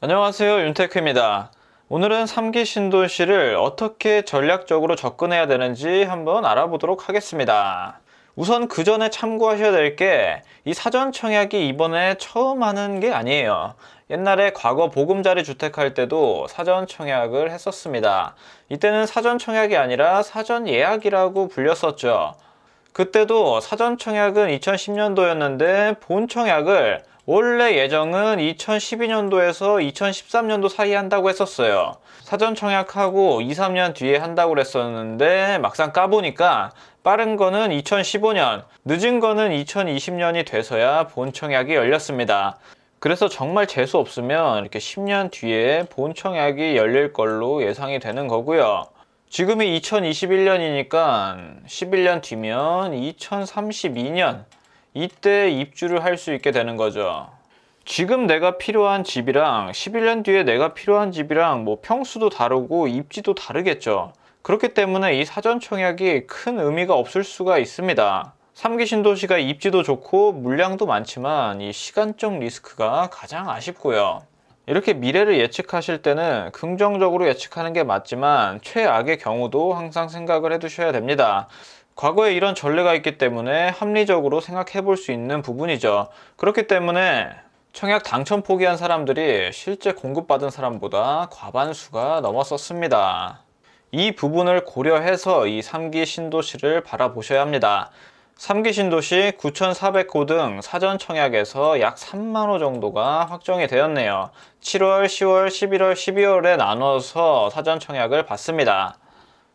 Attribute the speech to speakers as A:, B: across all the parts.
A: 안녕하세요, 윤테크입니다. 오늘은 3기 신도시를 어떻게 전략적으로 접근해야 되는지 한번 알아보도록 하겠습니다. 우선 그 전에 참고하셔야 될 게 이 사전 청약이 이번에 처음 하는 게 아니에요. 옛날에 과거 보금자리 주택 할 때도 사전 청약을 했었습니다. 이때는 사전 청약이 아니라 사전 예약이라고 불렸었죠. 그때도 사전 청약은 2010년도였는데 본 청약을 원래 예정은 2012년도에서 2013년도 사이에 한다고 했었어요. 사전 청약하고 2, 3년 뒤에 한다고 그랬었는데 막상 까보니까 빠른 거는 2015년, 늦은 거는 2020년이 돼서야 본 청약이 열렸습니다. 그래서 정말 재수 없으면 이렇게 10년 뒤에 본 청약이 열릴 걸로 예상이 되는 거고요. 지금이 2021년이니까 11년 뒤면 2032년 이때 입주를 할 수 있게 되는 거죠. 지금 내가 필요한 집이랑 11년 뒤에 내가 필요한 집이랑 뭐 평수도 다르고 입지도 다르겠죠. 그렇기 때문에 이 사전 청약이 큰 의미가 없을 수가 있습니다. 3기 신도시가 입지도 좋고 물량도 많지만 이 시간적 리스크가 가장 아쉽고요. 이렇게 미래를 예측하실 때는 긍정적으로 예측하는 게 맞지만 최악의 경우도 항상 생각을 해두셔야 됩니다. 과거에 이런 전례가 있기 때문에 합리적으로 생각해 볼 수 있는 부분이죠. 그렇기 때문에 청약 당첨 포기한 사람들이 실제 공급받은 사람보다 과반수가 넘었었습니다. 이 부분을 고려해서 이 3기 신도시를 바라보셔야 합니다. 3기 신도시 9,400호 등 사전 청약에서 약 3만 호 정도가 확정이 되었네요. 7월, 10월, 11월, 12월에 나눠서 사전 청약을 받습니다.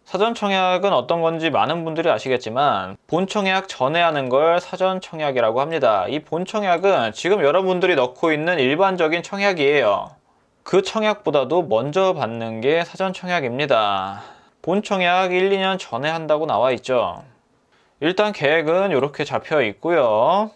A: 사전 청약은 어떤 건지 많은 분들이 아시겠지만 본 청약 전에 하는 걸 사전 청약이라고 합니다. 이 본 청약은 지금 여러분들이 넣고 있는 일반적인 청약이에요. 그 청약보다도 먼저 받는 게 사전 청약입니다. 본 청약 1, 2년 전에 한다고 나와 있죠. 일단 계획은 이렇게 잡혀 있고요.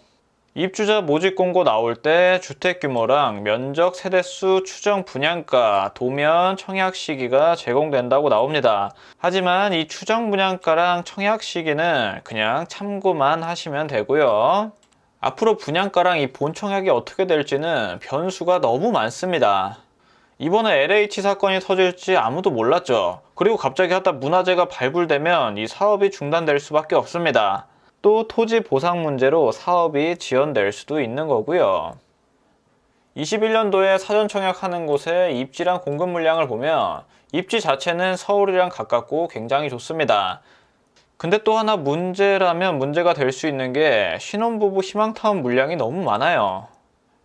A: 입주자 모집 공고 나올 때 주택 규모랑 면적, 세대수, 추정 분양가, 도면, 청약 시기가 제공된다고 나옵니다. 하지만 이 추정 분양가랑 청약 시기는 그냥 참고만 하시면 되고요. 앞으로 분양가랑 이 본 청약이 어떻게 될지는 변수가 너무 많습니다. 이번에 LH 사건이 터질지 아무도 몰랐죠. 그리고 갑자기 하다 문화재가 발굴되면 이 사업이 중단될 수밖에 없습니다. 또 토지 보상 문제로 사업이 지연될 수도 있는 거고요. 21년도에 사전 청약하는 곳의 입지랑 공급 물량을 보면 입지 자체는 서울이랑 가깝고 굉장히 좋습니다. 근데 또 하나 문제라면 문제가 될 수 있는 게 신혼부부 희망타운 물량이 너무 많아요.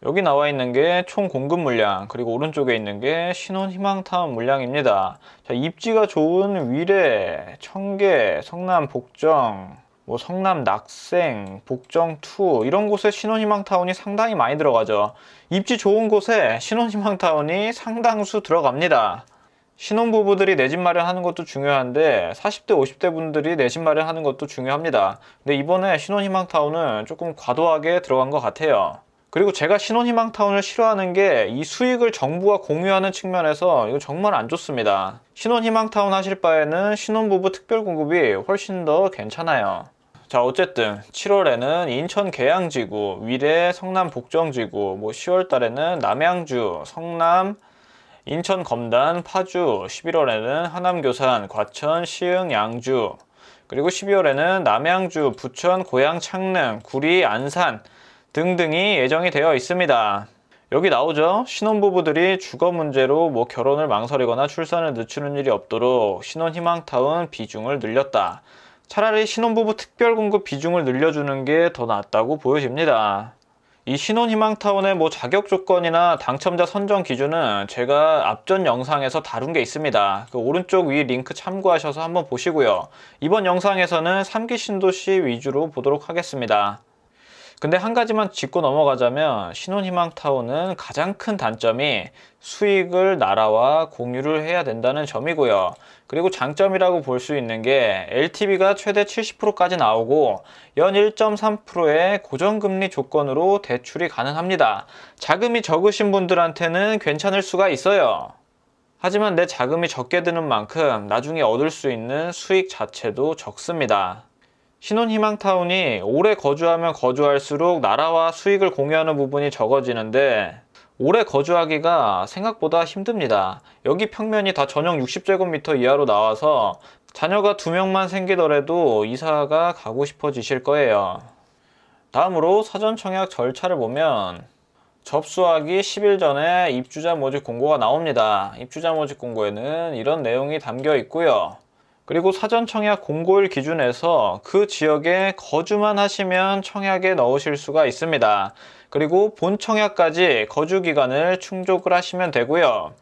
A: 여기 나와 있는 게 총 공급 물량, 그리고 오른쪽에 있는 게 신혼 희망타운 물량입니다. 자, 입지가 좋은 위례, 청계, 성남 복정, 성남 낙생, 복정2 이런 곳에 신혼희망타운이 상당히 많이 들어가죠. 입지 좋은 곳에 신혼희망타운이 상당수 들어갑니다. 신혼부부들이 내 집 마련하는 것도 중요한데 40대, 50대 분들이 내 집 마련하는 것도 중요합니다. 근데 이번에 신혼희망타운은 조금 과도하게 들어간 것 같아요. 그리고 제가 신혼희망타운을 싫어하는 게 이 수익을 정부와 공유하는 측면에서 이거 정말 안 좋습니다. 신혼희망타운 하실 바에는 신혼부부 특별공급이 훨씬 더 괜찮아요. 자, 어쨌든 7월에는 인천 계양지구, 위례 성남 복정지구, 10월 달에는 남양주, 성남, 인천 검단, 파주, 11월에는 하남 교산, 과천, 시흥, 양주, 그리고 12월에는 남양주, 부천, 고양, 창릉, 구리, 안산 등등이 예정이 되어 있습니다. 여기 나오죠? 신혼부부들이 주거 문제로 결혼을 망설이거나 출산을 늦추는 일이 없도록 신혼희망타운 비중을 늘렸다. 차라리 신혼부부 특별공급 비중을 늘려주는 게 더 낫다고 보여집니다. 이 신혼희망타운의 자격 조건이나 당첨자 선정 기준은 제가 앞전 영상에서 다룬 게 있습니다. 그 오른쪽 위 링크 참고하셔서 한번 보시고요. 이번 영상에서는 3기 신도시 위주로 보도록 하겠습니다. 근데 한 가지만 짚고 넘어가자면 신혼희망타운은 가장 큰 단점이 수익을 나라와 공유를 해야 된다는 점이고요. 그리고 장점이라고 볼 수 있는 게 LTV가 최대 70%까지 나오고 연 1.3%의 고정금리 조건으로 대출이 가능합니다. 자금이 적으신 분들한테는 괜찮을 수가 있어요. 하지만 내 자금이 적게 드는 만큼 나중에 얻을 수 있는 수익 자체도 적습니다. 신혼희망타운이 오래 거주하면 거주할수록 나라와 수익을 공유하는 부분이 적어지는데 오래 거주하기가 생각보다 힘듭니다. 여기 평면이 다 전용 60제곱미터 이하로 나와서 자녀가 2명만 생기더라도 이사가 가고 싶어지실 거예요. 다음으로 사전 청약 절차를 보면 접수하기 10일 전에 입주자 모집 공고가 나옵니다. 입주자 모집 공고에는 이런 내용이 담겨 있고요. 그리고 사전 청약 공고일 기준에서 그 지역에 거주만 하시면 청약에 넣으실 수가 있습니다. 그리고 본 청약까지 거주 기간을 충족을 하시면 되고요.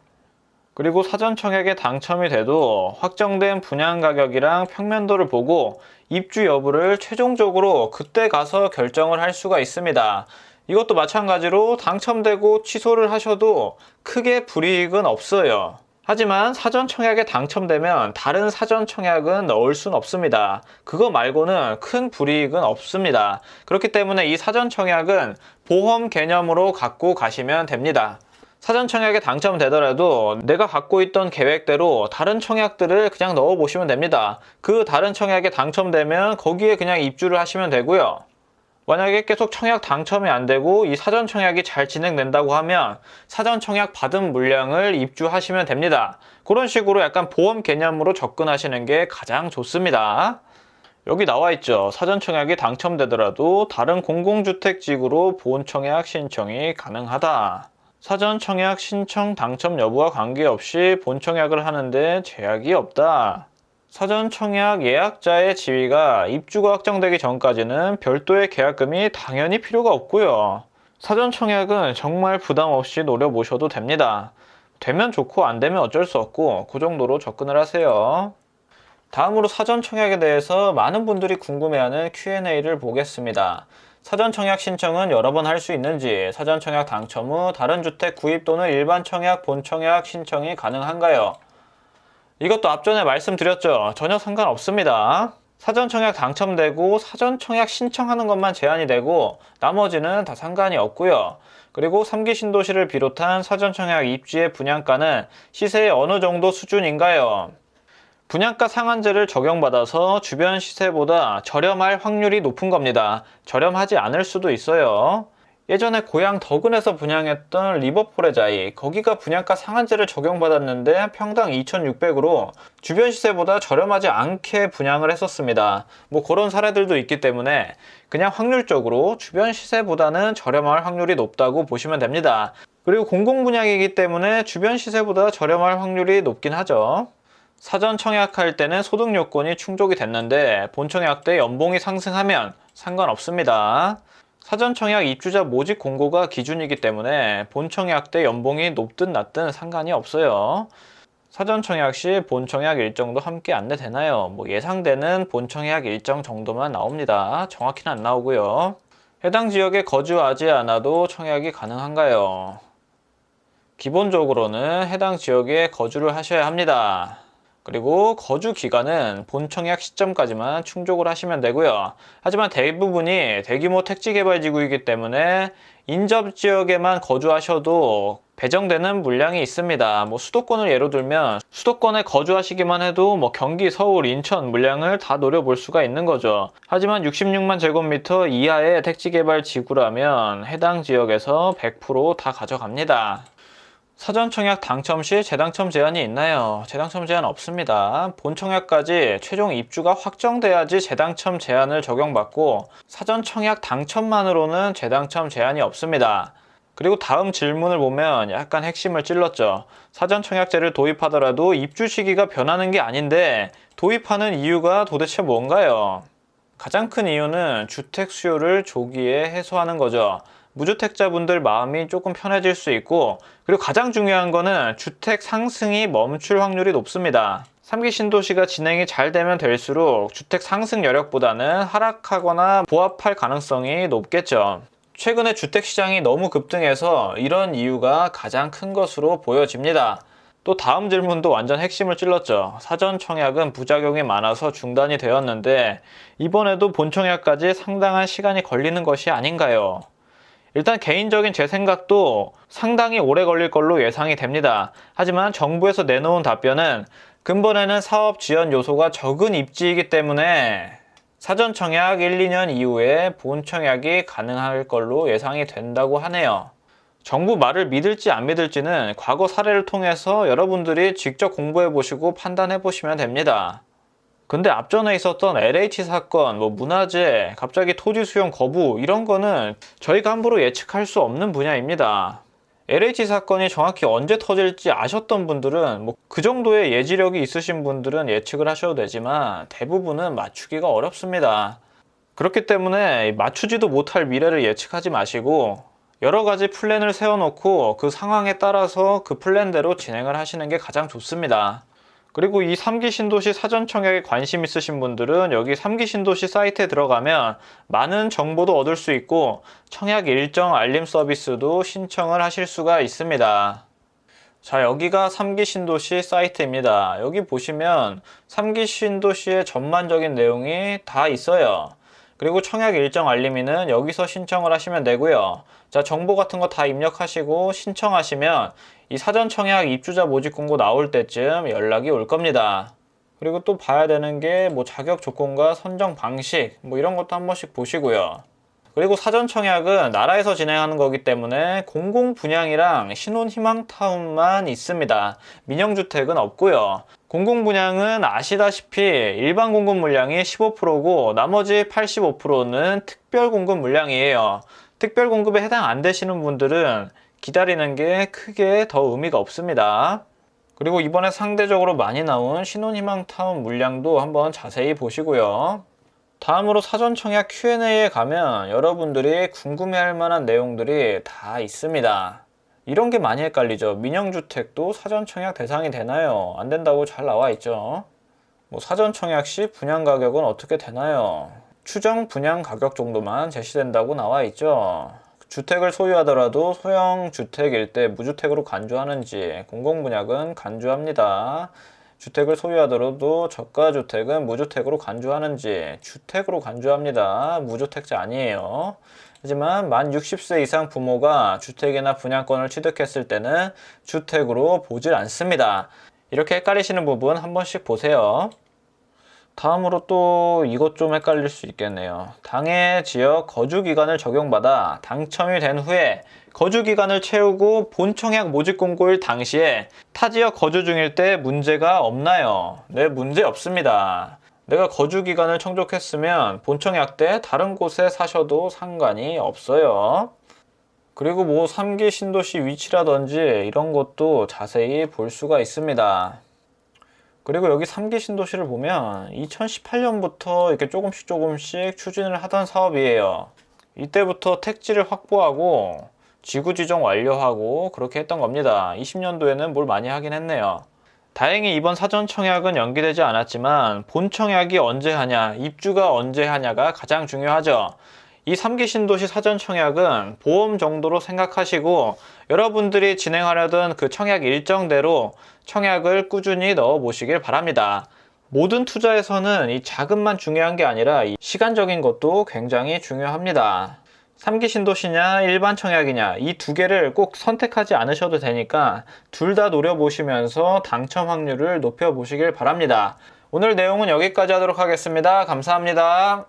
A: 그리고 사전 청약에 당첨이 돼도 확정된 분양 가격이랑 평면도를 보고 입주 여부를 최종적으로 그때 가서 결정을 할 수가 있습니다. 이것도 마찬가지로 당첨되고 취소를 하셔도 크게 불이익은 없어요. 하지만 사전 청약에 당첨되면 다른 사전 청약은 넣을 순 없습니다. 그거 말고는 큰 불이익은 없습니다. 그렇기 때문에 이 사전 청약은 보험 개념으로 갖고 가시면 됩니다. 사전 청약에 당첨되더라도 내가 갖고 있던 계획대로 다른 청약들을 그냥 넣어 보시면 됩니다. 그 다른 청약에 당첨되면 거기에 그냥 입주를 하시면 되고요. 만약에 계속 청약 당첨이 안 되고 이 사전 청약이 잘 진행된다고 하면 사전 청약 받은 물량을 입주하시면 됩니다. 그런 식으로 약간 보험 개념으로 접근하시는 게 가장 좋습니다. 여기 나와 있죠. 사전 청약이 당첨되더라도 다른 공공주택지구로 본 청약 신청이 가능하다. 사전 청약 신청 당첨 여부와 관계없이 본 청약을 하는데 제약이 없다. 사전 청약 예약자의 지위가 입주가 확정되기 전까지는 별도의 계약금이 당연히 필요가 없고요. 사전 청약은 정말 부담 없이 노려보셔도 됩니다. 되면 좋고 안 되면 어쩔 수 없고 그 정도로 접근을 하세요. 다음으로 사전 청약에 대해서 많은 분들이 궁금해하는 Q&A를 보겠습니다. 사전 청약 신청은 여러 번 할 수 있는지, 사전 청약 당첨 후 다른 주택 구입 또는 일반 청약, 본 청약 신청이 가능한가요? 이것도 앞전에 말씀드렸죠. 전혀 상관없습니다. 사전 청약 당첨되고 사전 청약 신청하는 것만 제한이 되고 나머지는 다 상관이 없고요. 그리고 3기 신도시를 비롯한 사전 청약 입지의 분양가는 시세의 어느 정도 수준인가요? 분양가 상한제를 적용받아서 주변 시세보다 저렴할 확률이 높은 겁니다. 저렴하지 않을 수도 있어요. 예전에 고향 덕은에서 분양했던 리버포레자이, 거기가 분양가 상한제를 적용받았는데 평당 2,600으로 주변 시세보다 저렴하지 않게 분양을 했었습니다. 뭐 그런 사례들도 있기 때문에 그냥 확률적으로 주변 시세보다는 저렴할 확률이 높다고 보시면 됩니다. 그리고 공공분양이기 때문에 주변 시세보다 저렴할 확률이 높긴 하죠. 사전 청약할 때는 소득 요건이 충족이 됐는데 본 청약 때 연봉이 상승하면 상관없습니다. 사전 청약 입주자 모집 공고가 기준이기 때문에 본 청약 때 연봉이 높든 낮든 상관이 없어요. 사전 청약 시 본 청약 일정도 함께 안내되나요? 뭐 예상되는 본 청약 일정 정도만 나옵니다. 정확히는 안 나오고요. 해당 지역에 거주하지 않아도 청약이 가능한가요? 기본적으로는 해당 지역에 거주를 하셔야 합니다. 그리고 거주 기간은 본 청약 시점까지만 충족을 하시면 되고요. 하지만 대부분이 대규모 택지개발지구이기 때문에 인접 지역에만 거주하셔도 배정되는 물량이 있습니다. 뭐 수도권을 예로 들면 수도권에 거주하시기만 해도 뭐 경기, 서울, 인천 물량을 다 노려볼 수가 있는 거죠. 하지만 66만 제곱미터 이하의 택지개발지구라면 해당 지역에서 100% 다 가져갑니다. 사전 청약 당첨 시 재당첨 제한이 있나요? 재당첨 제한 없습니다. 본 청약까지 최종 입주가 확정돼야지 재당첨 제한을 적용받고 사전 청약 당첨만으로는 재당첨 제한이 없습니다. 그리고 다음 질문을 보면 약간 핵심을 찔렀죠. 사전 청약제를 도입하더라도 입주 시기가 변하는 게 아닌데 도입하는 이유가 도대체 뭔가요? 가장 큰 이유는 주택 수요를 조기에 해소하는 거죠. 무주택자분들 마음이 조금 편해질 수 있고, 그리고 가장 중요한 거는 주택 상승이 멈출 확률이 높습니다. 3기 신도시가 진행이 잘 되면 될수록 주택 상승 여력보다는 하락하거나 보합할 가능성이 높겠죠. 최근에 주택 시장이 너무 급등해서 이런 이유가 가장 큰 것으로 보여집니다. 또 다음 질문도 완전 핵심을 찔렀죠. 사전 청약은 부작용이 많아서 중단이 되었는데 이번에도 본 청약까지 상당한 시간이 걸리는 것이 아닌가요? 일단 개인적인 제 생각도 상당히 오래 걸릴 걸로 예상이 됩니다. 하지만 정부에서 내놓은 답변은 근본에는 사업 지연 요소가 적은 입지이기 때문에 사전 청약 1, 2년 이후에 본 청약이 가능할 걸로 예상이 된다고 하네요. 정부 말을 믿을지 안 믿을지는 과거 사례를 통해서 여러분들이 직접 공부해 보시고 판단해 보시면 됩니다. 근데 앞전에 있었던 LH 사건, 문화재, 갑자기 토지 수용 거부 이런 거는 저희가 함부로 예측할 수 없는 분야입니다. LH 사건이 정확히 언제 터질지 아셨던 분들은 그 정도의 예지력이 있으신 분들은 예측을 하셔도 되지만 대부분은 맞추기가 어렵습니다. 그렇기 때문에 맞추지도 못할 미래를 예측하지 마시고 여러 가지 플랜을 세워놓고 그 상황에 따라서 그 플랜대로 진행을 하시는 게 가장 좋습니다. 그리고 이 3기 신도시 사전 청약에 관심 있으신 분들은 여기 3기 신도시 사이트에 들어가면 많은 정보도 얻을 수 있고 청약 일정 알림 서비스도 신청을 하실 수가 있습니다. 자, 여기가 3기 신도시 사이트입니다. 여기 보시면 3기 신도시의 전반적인 내용이 다 있어요. 그리고 청약 일정 알림이는 여기서 신청을 하시면 되고요. 자, 정보 같은 거 다 입력하시고 신청하시면 이 사전 청약 입주자 모집 공고 나올 때쯤 연락이 올 겁니다. 그리고 또 봐야 되는 게 자격 조건과 선정 방식 이런 것도 한 번씩 보시고요. 그리고 사전 청약은 나라에서 진행하는 거기 때문에 공공 분양이랑 신혼 희망타운만 있습니다. 민영주택은 없고요. 공공 분양은 아시다시피 일반 공급 물량이 15%고 나머지 85%는 특별 공급 물량이에요. 특별 공급에 해당 안 되시는 분들은 기다리는 게 크게 더 의미가 없습니다. 그리고 이번에 상대적으로 많이 나온 신혼희망타운 물량도 한번 자세히 보시고요. 다음으로 사전 청약 Q&A에 가면 여러분들이 궁금해할 만한 내용들이 다 있습니다. 이런 게 많이 헷갈리죠. 민영주택도 사전 청약 대상이 되나요? 안 된다고 잘 나와 있죠. 사전 청약 시 분양 가격은 어떻게 되나요? 추정 분양 가격 정도만 제시된다고 나와 있죠. 주택을 소유하더라도 소형 주택일 때 무주택으로 간주하는지, 공공분양은 간주합니다. 주택을 소유하더라도 저가주택은 무주택으로 간주하는지, 주택으로 간주합니다. 무주택자 아니에요. 하지만 만 60세 이상 부모가 주택이나 분양권을 취득했을 때는 주택으로 보질 않습니다. 이렇게 헷갈리시는 부분 한 번씩 보세요. 다음으로 또 이것 좀 헷갈릴 수 있겠네요. 당해 지역 거주기간을 적용받아 당첨이 된 후에 거주기간을 채우고 본청약 모집 공고일 당시에 타 지역 거주 중일 때 문제가 없나요? 네, 문제 없습니다. 내가 거주기간을 청족했으면 본청약 때 다른 곳에 사셔도 상관이 없어요. 그리고 3기 신도시 위치라든지 이런 것도 자세히 볼 수가 있습니다. 그리고 여기 3기 신도시를 보면 2018년부터 이렇게 조금씩 추진을 하던 사업이에요. 이때부터 택지를 확보하고 지구 지정 완료하고 그렇게 했던 겁니다. 20년도에는 뭘 많이 하긴 했네요. 다행히 이번 사전 청약은 연기되지 않았지만 본 청약이 언제 하냐, 입주가 언제 하냐가 가장 중요하죠. 이 3기 신도시 사전 청약은 보험 정도로 생각하시고 여러분들이 진행하려던 그 청약 일정대로 청약을 꾸준히 넣어 보시길 바랍니다. 모든 투자에서는 이 자금만 중요한 게 아니라 이 시간적인 것도 굉장히 중요합니다. 3기 신도시냐 일반 청약이냐 이 두 개를 꼭 선택하지 않으셔도 되니까 둘 다 노려보시면서 당첨 확률을 높여보시길 바랍니다. 오늘 내용은 여기까지 하도록 하겠습니다. 감사합니다.